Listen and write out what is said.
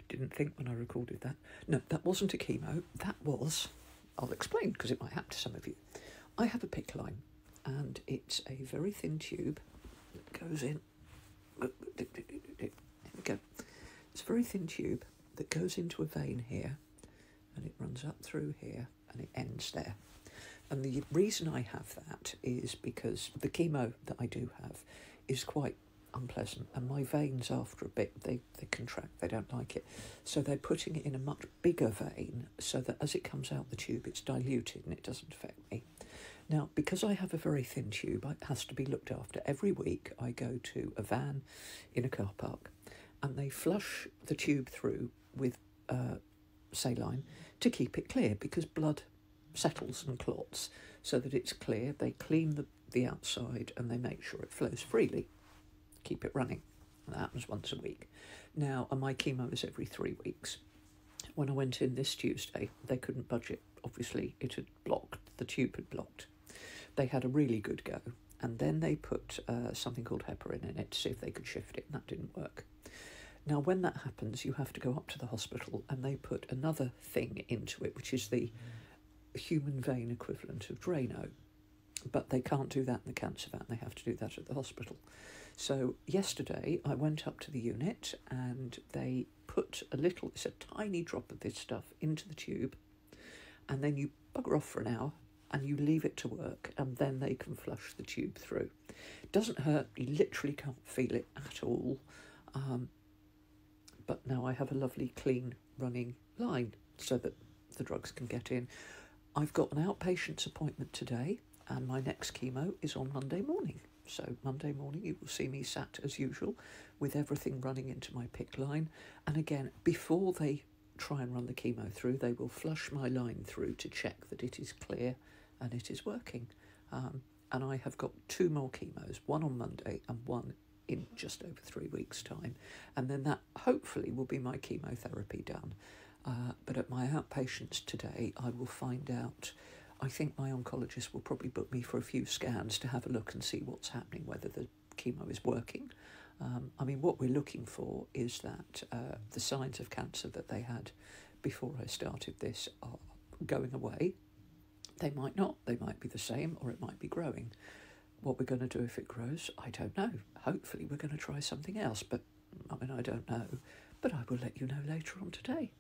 didn't think when I recorded that. No, that wasn't a chemo. That was, I'll explain because it might happen to some of you. I have a PICC line, and it's a very thin tube that goes in. Here we go. It's a very thin tube that goes into a vein here, and it runs up through here, and it ends there. And the reason I have that is because the chemo that I do have is quite unpleasant, and my veins after a bit they contract, they don't like it, so they're putting it in a much bigger vein so that as it comes out the tube it's diluted and it doesn't affect me. Now, because I have a very thin tube, it has to be looked after. Every week I go to a van in a car park and they flush the tube through with saline to keep it clear, because blood settles and clots, so that it's clear. They clean the outside and they make sure it flows freely, keep it running. And that happens once a week. Now, and my chemo is every 3 weeks. When I went in this Tuesday, they couldn't budge it. Obviously, it had blocked, the tube had blocked. They had a really good go, and then they put something called heparin in it to see if they could shift it, and that didn't work. Now, when that happens, you have to go up to the hospital, and they put another thing into it, which is the human vein equivalent of Drano. But they can't do that in the cancer van, they have to do that at the hospital. So yesterday I went up to the unit and they put it's a tiny drop of this stuff into the tube, and then you bugger off for an hour and you leave it to work, and then they can flush the tube through. It doesn't hurt, you literally can't feel it at all. But now I have a lovely clean running line so that the drugs can get in. I've got an outpatient's appointment today, and my next chemo is on Monday morning. So Monday morning you will see me sat as usual with everything running into my PICC line. And again, before they try and run the chemo through, they will flush my line through to check that it is clear and it is working. And I have got 2 more chemos, one on Monday and one in just over 3 weeks' time. And then that hopefully will be my chemotherapy done. But at my outpatients today, I will find out. I think my oncologist will probably book me for a few scans to have a look and see what's happening, whether the chemo is working. I mean, what we're looking for is that the signs of cancer that they had before I started this are going away. They might not, they might be the same, or it might be growing. What we're going to do if it grows, I don't know. Hopefully we're going to try something else, but I mean, I don't know. But I will let you know later on today.